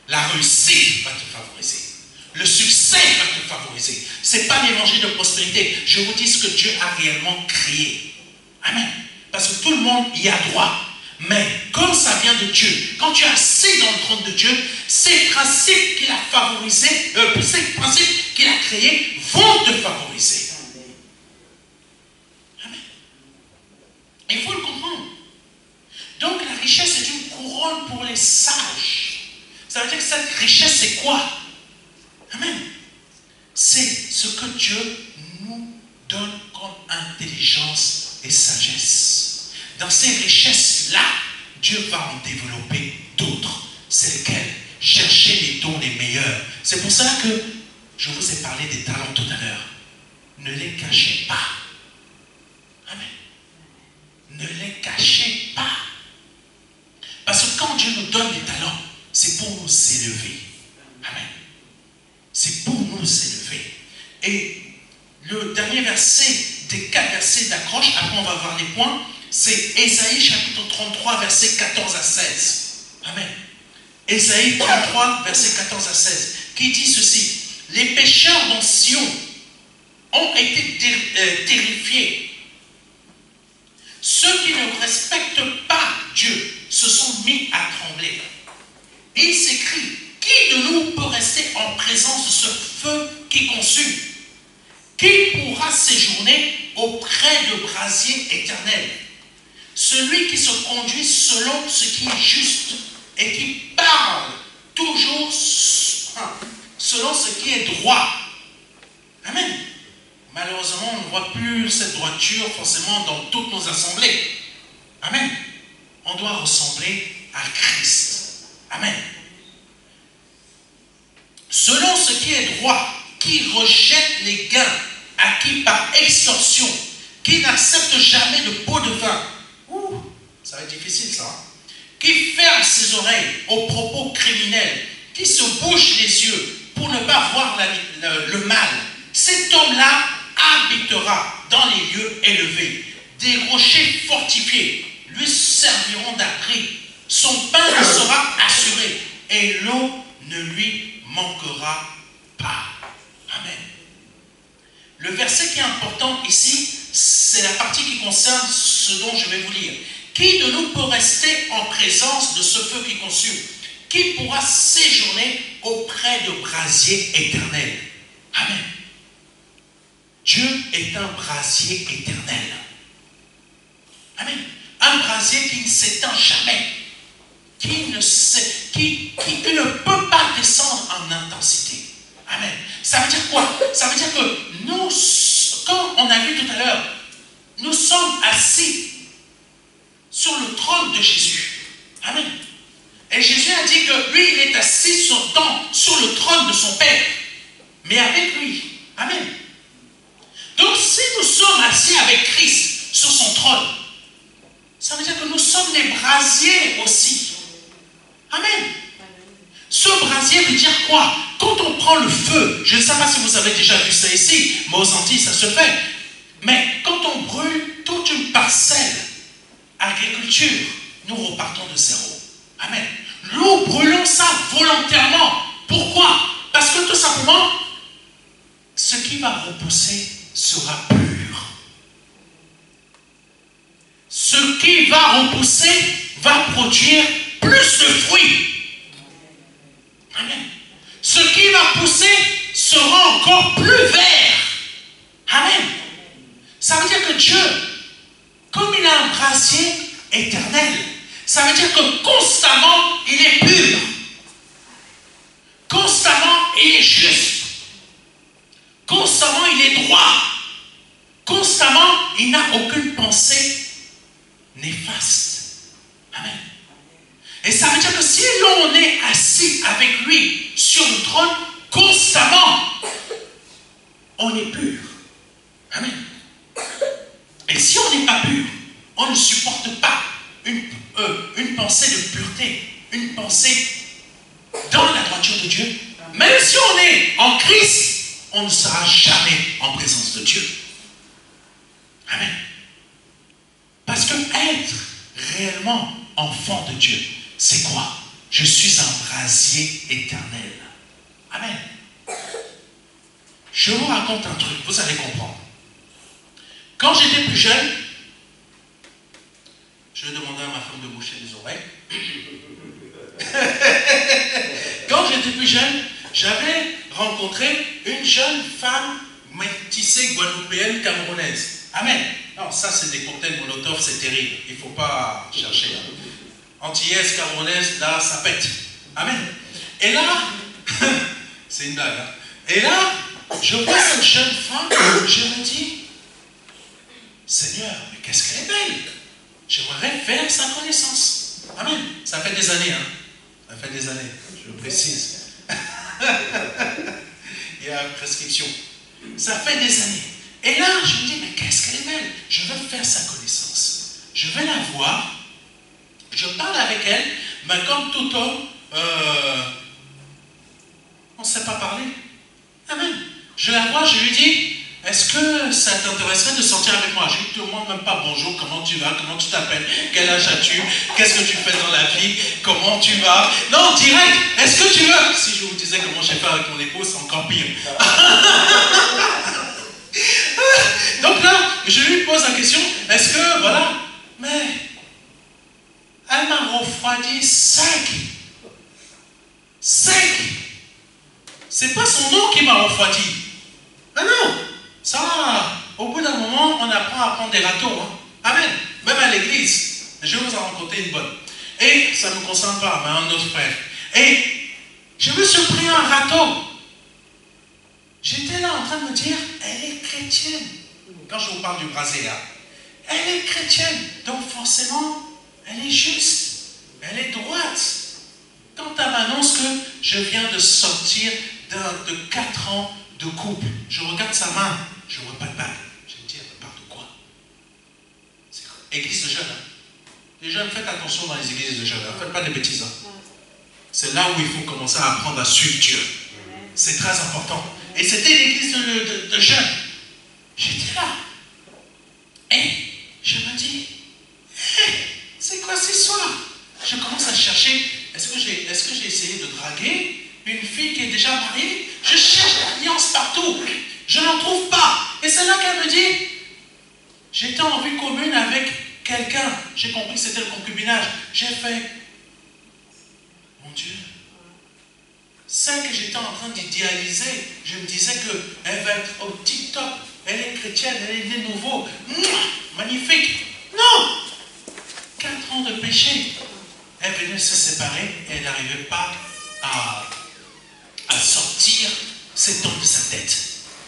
La réussite va te favoriser. Le succès va te favoriser. Ce n'est pas l'évangile de prospérité. Je vous dis ce que Dieu a réellement créé. Amen. Parce que tout le monde y a droit. Mais comme ça vient de Dieu, quand tu es assis dans le trône de Dieu, ces principes qu'il a favorisés, ces principes qu'il a créés vont te favoriser. Amen. Il faut le comprendre. Donc la richesse est une couronne pour les sages. Ça veut dire que cette richesse, c'est quoi? Amen. C'est ce que Dieu nous donne comme intelligence et sagesse. Dans ces richesses-là, Dieu va en développer d'autres. C'est lesquelles? Cherchez les dons les meilleurs. C'est pour cela que je vous ai parlé des talents tout à l'heure. Ne les cachez pas. Amen. Ne les cachez pas. Parce que quand Dieu nous donne des talents, c'est pour nous élever. Amen. C'est pour nous élever. Et le dernier verset des 4 versets d'accroche, après on va voir les points, c'est Ésaïe chapitre 33, versets 14 à 16. Amen. Ésaïe 33, versets 14 à 16, qui dit ceci: les pécheurs dans Sion ont été terrifiés. Ceux qui ne respectent pas Dieu se sont mis à trembler. Il s'écrit: qui de nous peut rester en présence de ce feu qui consume? Qui pourra séjourner auprès de brasier éternel? Celui qui se conduit selon ce qui est juste et qui parle toujours selon ce qui est droit. Amen. Malheureusement, on ne voit plus cette droiture forcément dans toutes nos assemblées. Amen. On doit ressembler à Christ. Amen. Selon ce qui est droit, qui rejette les gains acquis par extorsion, qui n'accepte jamais de pot de vin. Ça va être difficile ça. Qui ferme ses oreilles aux propos criminels, qui se bouche les yeux pour ne pas voir le mal. Cet homme-là habitera dans les lieux élevés. Des rochers fortifiés lui serviront d'abri. Son pain lui sera assuré et l'eau ne lui manquera pas. Amen. Le verset qui est important ici, c'est la partie qui concerne ce dont je vais vous lire. Qui de nous peut rester en présence de ce feu qui consume? Qui pourra séjourner auprès de brasier éternel? Amen. Dieu est un brasier éternel. Amen. Un brasier qui ne s'éteint jamais. Qui ne peut pas descendre en intensité. Amen. Ça veut dire quoi? Ça veut dire que nous, comme on a vu tout à l'heure, nous sommes assis sur le trône de Jésus. Amen. Et Jésus a dit que lui, il est assis sur le trône de son Père. Mais avec lui. Amen. Donc si nous sommes assis avec Christ sur son trône, ça veut dire que nous sommes des brasiers aussi. Amen. Ce brasier veut dire quoi? Quand on prend le feu, je ne sais pas si vous avez déjà vu ça ici, mais aux Antilles ça se fait. Mais quand on brûle toute une parcelle, agriculture, nous repartons de zéro. Amen. Nous brûlons ça volontairement. Pourquoi? Parce que tout simplement, ce qui va repousser sera pur. Ce qui va repousser va produire plus de fruits. Amen. Ce qui va pousser sera encore plus vert. Amen. Ça veut dire que Dieu, comme il a un brasier éternel, ça veut dire que constamment il est pur. Constamment il est juste. Constamment il est droit. Constamment il n'a aucune pensée néfaste. Amen. Et ça veut dire que si l'on est assis avec lui sur le trône, constamment, on est pur. Amen. Et si on n'est pas pur, on ne supporte pas une pensée de pureté, une pensée dans la droiture de Dieu. Même si on est en Christ, on ne sera jamais en présence de Dieu. Amen. Parce que être réellement enfant de Dieu, c'est quoi? Je suis un brasier éternel. Amen. Je vous raconte un truc, vous allez comprendre. Quand j'étais plus jeune, je vais demander à ma femme de boucher les oreilles. Quand j'étais plus jeune, j'avais rencontré une jeune femme métissée guadeloupéenne camerounaise. Amen. Non, ça c'est des cocktails Molotov, c'est terrible. Il ne faut pas chercher. Antillaise, camerounaise, là ça pète. Amen. Et là, c'est une blague. Hein? Et là, je vois cette jeune femme, je me dis, Seigneur, mais qu'est-ce qu'elle est belle. J'aimerais faire sa connaissance. Amen. Ça fait des années, hein. Ça fait des années, je le précise. Il y a prescription. Ça fait des années. Et là, je me dis, mais qu'est-ce qu'elle est belle. Je veux faire sa connaissance. Je vais la voir. Je parle avec elle, mais comme tout homme, on ne sait pas parler. Amen. Je la vois, je lui dis, est-ce que ça t'intéresserait de sortir avec moi? Je ne te demande même pas bonjour, comment tu vas, comment tu t'appelles, quel âge as-tu, qu'est-ce que tu fais dans la vie, comment tu vas. Non, direct, est-ce que tu veux? Si je vous disais comment j'ai fait avec mon épouse, c'est encore pire. Donc là, je lui pose la question, est-ce que, voilà, mais elle m'a refroidi sec. Sec. C'est pas son nom qui m'a refroidi. Mais non. Ça, au bout d'un moment, on apprend à prendre des râteaux. Hein. Amen. Même à l'église. Je vais vous en raconter une bonne. Et ça ne me concerne pas, mais un autre frère. Et je me suis pris un râteau. J'étais là en train de me dire, elle est chrétienne. Quand je vous parle du brasier, hein, elle est chrétienne. Donc forcément, elle est juste. Elle est droite. Quand elle m'annonce que je viens de sortir de 4 ans de couple, je regarde sa main, je ne vois pas de bague. Je me dis, elle me parle de quoi? C'est quoi? Église de jeunes. Hein? Les jeunes, faites attention dans les églises de jeunes. Ne faites pas des bêtises. Hein? C'est là où il faut commencer à apprendre à suivre Dieu. C'est très important. Et c'était l'église de jeunes. J'étais là. Et je me dis, hey, c'est quoi cette histoire? Je commence à chercher. Est-ce que j'ai essayé de draguer une fille qui est déjà mariée? Je cherche l'alliance partout. Je n'en trouve pas. Et c'est là qu'elle me dit, j'étais en vue commune avec quelqu'un. J'ai compris que c'était le concubinage. J'ai fait, mon Dieu, celle que j'étais en train d'idéaliser, je me disais qu'elle va être au TikTok. Elle est chrétienne, elle est née nouveau. Magnifique. Non. ans de péché. Elle venait se séparer et elle n'arrivait pas à sortir cet homme de sa tête.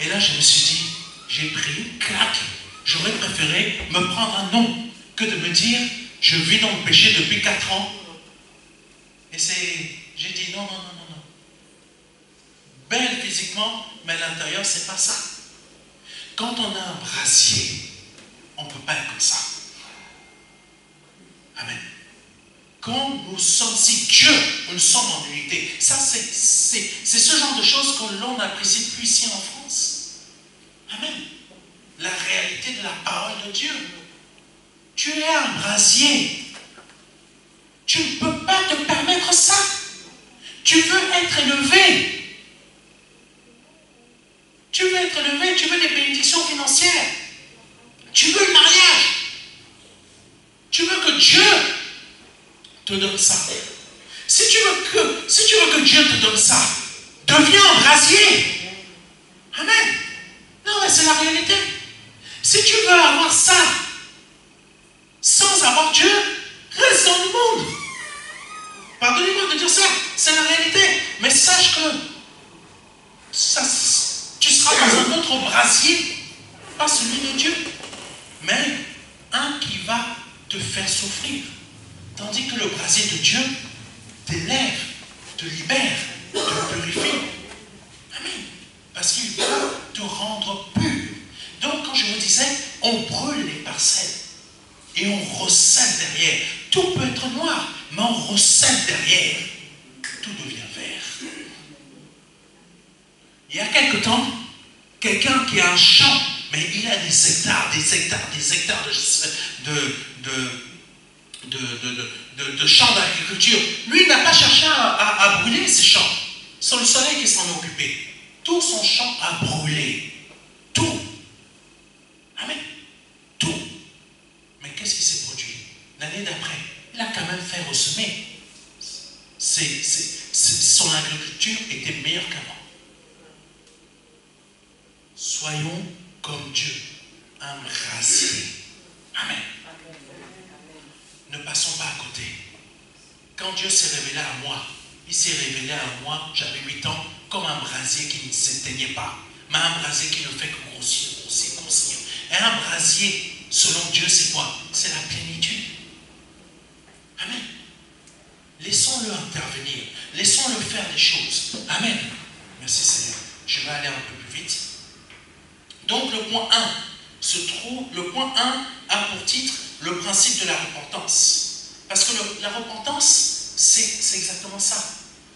Et là, je me suis dit, j'ai pris une claque. J'aurais préféré me prendre un nom que de me dire, je vis dans le péché depuis 4 ans. Et j'ai dit non. Belle physiquement, mais à l'intérieur, c'est pas ça. Quand on a un brasier, on ne peut pas être comme ça. Amen. Quand nous sommes, si Dieu, nous sommes en unité, ça c'est ce genre de choses que l'on n'apprécie plus ici en France. Amen. La réalité de la parole de Dieu. Tu es un brasier. Tu ne peux pas te permettre ça. Tu veux être élevé. Tu veux être élevé, tu veux des bénédictions financières. Tu veux le mariage. Tu veux que Dieu te donne ça. Si tu veux que Dieu te donne ça, deviens un brasier. Amen. Non, mais c'est la réalité. Si tu veux avoir ça, sans avoir Dieu, reste dans le monde. Pardonnez-moi de dire ça, c'est la réalité. Mais sache que tu seras dans un autre brasier, pas celui de Dieu, mais un qui va te faire souffrir. Tandis que le brasier de Dieu t'élève, te libère, te purifie. Amen. Parce qu'il peut te rendre pur. Donc quand je vous disais, on brûle les parcelles et on recèle derrière. Tout peut être noir, mais on recèle derrière. Tout devient vert. Il y a quelque temps, quelqu'un qui a un champ, mais il a des hectares de champs d'agriculture. Lui, il n'a pas cherché à brûler ses champs. C'est le soleil qui s'en est occupé. Tout son champ a brûlé. Tout. Amen. Tout. Mais qu'est-ce qui s'est produit? L'année d'après, il a quand même fait ressemer. Son agriculture était meilleure qu'avant. Soyons comme Dieu, un brasier. Amen. Ne passons pas à côté. Quand Dieu s'est révélé à moi, il s'est révélé à moi, j'avais 8 ans, comme un brasier qui ne s'éteignait pas, mais un brasier qui ne fait que grossir. Et un brasier, selon Dieu, c'est quoi? C'est la plénitude. Amen. Laissons-le intervenir. Laissons-le faire les choses. Amen. Merci Seigneur. Je vais aller un peu plus vite. Donc le point 1 le point 1 a pour titre le principe de la repentance. Parce que la repentance, c'est exactement ça.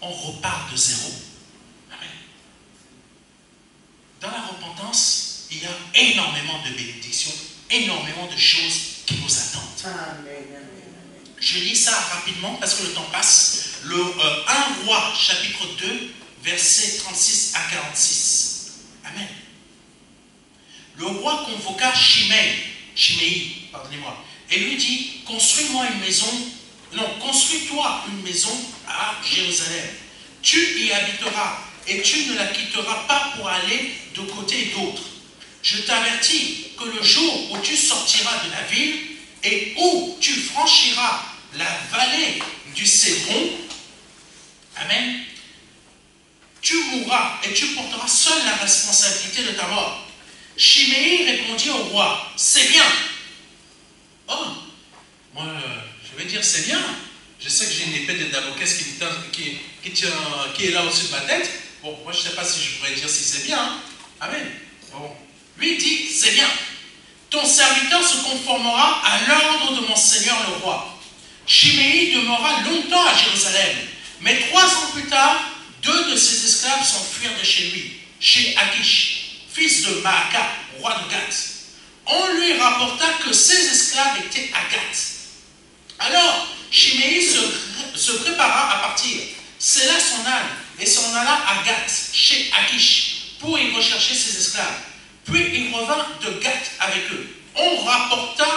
On repart de zéro. Amen. Dans la repentance, il y a énormément de bénédictions, énormément de choses qui nous attendent. Amen. Je lis ça rapidement parce que le temps passe. Le 1 Roi, chapitre 2, versets 36 à 46. Amen. Le roi convoqua Chiméi, pardonnez-moi, et lui dit, construis-toi une maison à Jérusalem. Tu y habiteras et tu ne la quitteras pas pour aller de côté et d'autre. Je t'avertis que le jour où tu sortiras de la ville et où tu franchiras la vallée du Cédron, amen, tu mourras et tu porteras seul la responsabilité de ta mort. Chiméi répondit au roi, c'est bien. Oh, moi, je vais dire c'est bien. Je sais que j'ai une épée de Damoclès qui est là au-dessus de ma tête. Bon, moi je ne sais pas si je pourrais dire si c'est bien. Hein. Amen. Bon. Lui dit, c'est bien. Ton serviteur se conformera à l'ordre de mon seigneur le roi. Chiméi demeura longtemps à Jérusalem. Mais 3 ans plus tard, 2 de ses esclaves s'enfuirent de chez lui, chez Akish, fils de Maaka, roi de Gath. On lui rapporta que ses esclaves étaient à Gath. Alors, Chiméi se prépara à partir, sella son âne et s'en alla à Gath, chez Akish, pour y rechercher ses esclaves. Puis il revint de Gath avec eux. On rapporta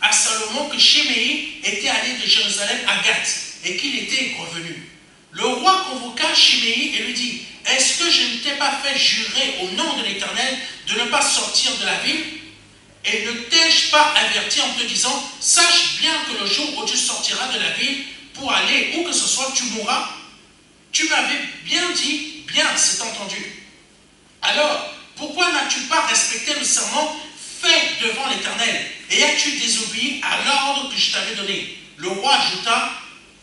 à Salomon que Chiméi était allé de Jérusalem à Gath et qu'il était revenu. Le roi convoqua Chiméi et lui dit, est-ce que je ne t'ai pas fait jurer au nom de l'Éternel de ne pas sortir de la ville? Et ne t'ai-je pas averti en te disant, sache bien que le jour où tu sortiras de la ville pour aller où que ce soit, tu mourras. Tu m'avais bien dit, bien, c'est entendu. Alors, pourquoi n'as-tu pas respecté le serment fait devant l'Éternel? Et as-tu désobéi à l'ordre que je t'avais donné? Le roi ajouta,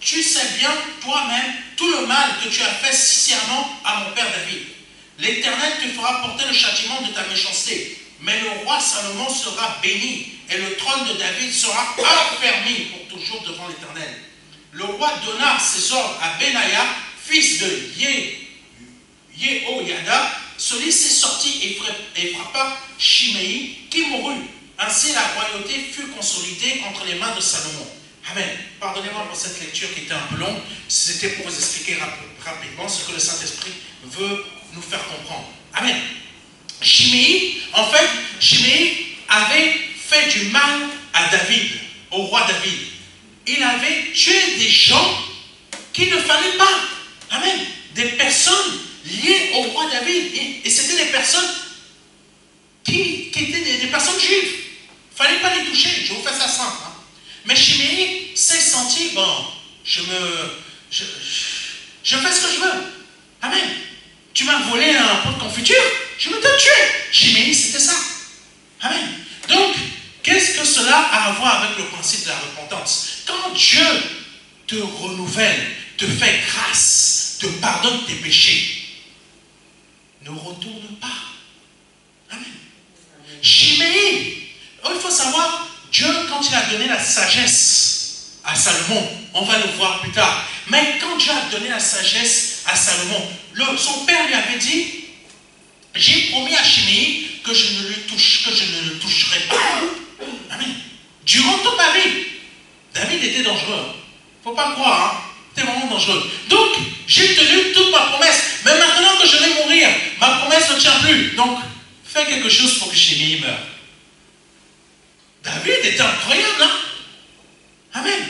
tu sais bien toi-même tout le mal que tu as fait sciemment à mon père David. L'Éternel te fera porter le châtiment de ta méchanceté. Mais le roi Salomon sera béni et le trône de David sera affermi pour toujours devant l'Éternel. Le roi donna ses ordres à Benaïa, fils de Yehoyada. Celui-ci sortit et frappa Shimei, qui mourut. Ainsi la royauté fut consolidée entre les mains de Salomon. Amen. Pardonnez-moi pour cette lecture qui était un peu longue. C'était pour vous expliquer rapidement ce que le Saint-Esprit veut nous faire comprendre. Amen. Shimei, en fait, Shimei avait fait du mal à David, au roi David. Il avait tué des gens qu'il ne fallait pas. Amen. Des personnes liées au roi David. Et c'était des personnes qui étaient des personnes juives. Il ne fallait pas les toucher. Je vous fais ça simple. Hein. Mais Shimei s'est senti, bon, je fais ce que je veux. Amen. Tu m'as volé un pot de confiture, je vais te tuer. Shimei, c'était ça. Amen. Donc, qu'est-ce que cela a à voir avec le principe de la repentance? Quand Dieu te renouvelle, te fait grâce, te pardonne tes péchés, ne retourne pas. Amen. Shimei, il faut savoir, Dieu, quand il a donné la sagesse à Salomon, on va le voir plus tard, mais quand Dieu a donné la sagesse à Salomon, son père lui avait dit, j'ai promis à Shimei que je ne le toucherai pas. Amen. Durant toute ma vie, David était dangereux. Il ne faut pas croire, hein? C'était vraiment dangereux. Donc, j'ai tenu toute ma promesse. Mais maintenant que je vais mourir, ma promesse ne tient plus. Donc, fais quelque chose pour que Shimei meure. David était incroyable, hein? Amen.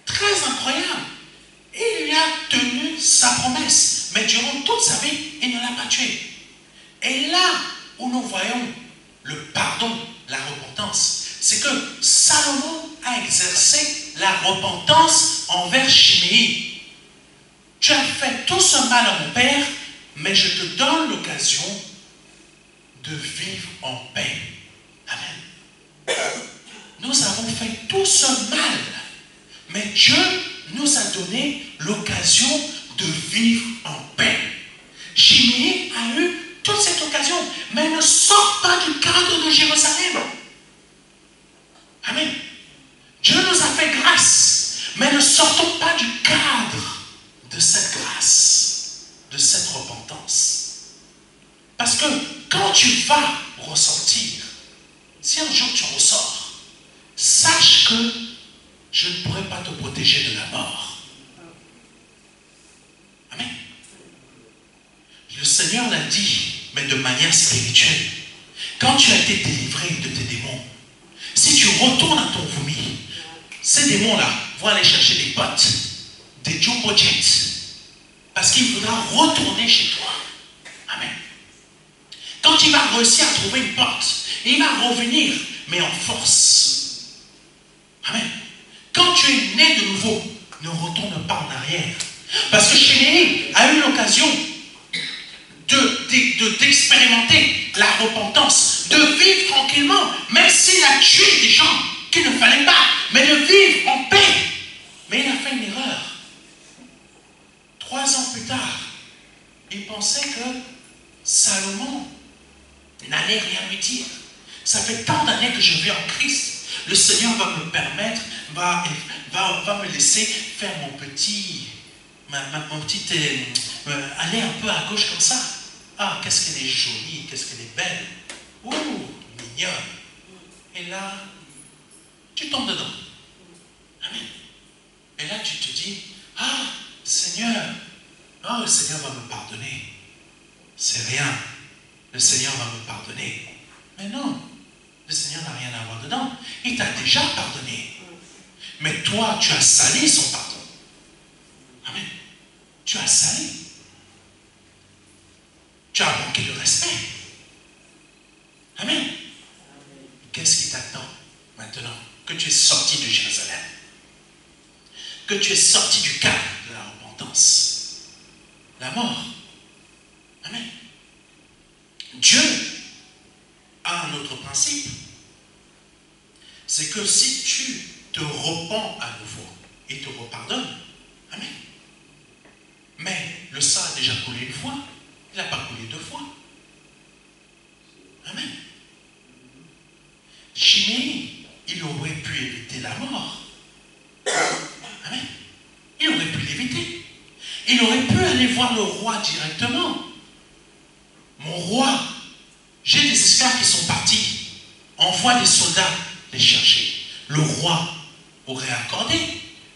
Très incroyable. Il lui a tenu sa promesse. Mais durant toute sa vie, il ne l'a pas tué. Et là où nous voyons le pardon, la repentance, c'est que Salomon a exercé la repentance envers Shimei. Tu as fait tout ce mal à mon père, mais je te donne l'occasion de vivre en paix. Amen. Nous avons fait tout ce mal, mais Dieu nous a donné l'occasion de vivre en paix. Shimei a eu toute cette occasion, mais ne sort pas du cadre de Jérusalem. Amen. Dieu nous a fait grâce, mais ne sortons pas du cadre de cette grâce, de cette repentance. Parce que quand tu vas ressentir, si un jour tu ressors, sache que je ne pourrai pas te protéger de la mort. Amen. Le Seigneur l'a dit, mais de manière spirituelle. Quand tu as été délivré de tes démons, si tu retournes à ton vomi, ces démons-là vont aller chercher des potes, des jumbo jets, parce qu'il voudra retourner chez toi. Amen. Quand il va réussir à trouver une porte, il va revenir, mais en force. Amen. Quand tu es né de nouveau, ne retourne pas en arrière. Parce que Shimei a eu l'occasion d'expérimenter la repentance, de vivre tranquillement, même s'il a tué des gens qu'il ne fallait pas, mais de vivre en paix. Mais il a fait une erreur. 3 ans plus tard, il pensait que Salomon n'allait rien lui dire. Ça fait tant d'années que je vis en Christ. Le Seigneur va me permettre, va me laisser faire mon petit, aller un peu à gauche comme ça. Ah, qu'est-ce qu'elle est jolie, qu'est-ce qu'elle est belle. Ouh, mignonne. Et là, tu tombes dedans. Amen. Et là, tu te dis, ah, Seigneur, oh, le Seigneur va me pardonner. C'est rien. Le Seigneur va me pardonner. Mais non, le Seigneur n'a rien à voir dedans. Il t'a déjà pardonné. Mais toi, tu as sali son pardon. Amen. Tu as sali. Tu as manqué de respect. Amen. Qu'est-ce que tu es sorti de Jérusalem, que tu es sorti du cadre de la repentance, la mort. Amen. Dieu a un autre principe, c'est que si tu te repens à nouveau, il te repardonne. Amen. Mais le sang a déjà coulé une fois, il n'a pas coulé deux fois. Amen. Chiméi, il aurait pu éviter la mort. Amen. Il aurait pu l'éviter. Il aurait pu aller voir le roi directement. Mon roi, j'ai des esclaves qui sont partis. Envoie des soldats les chercher. Le roi aurait accordé,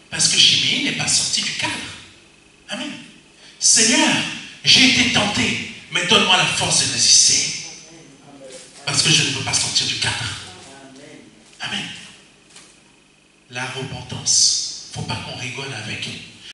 parce que Chiméi n'est pas sorti du cadre. Amen. Seigneur, j'ai été tenté, mais donne-moi la force de résister. Parce que je ne veux pas sortir du cadre. Amen. La repentance, il ne faut pas qu'on rigole avec.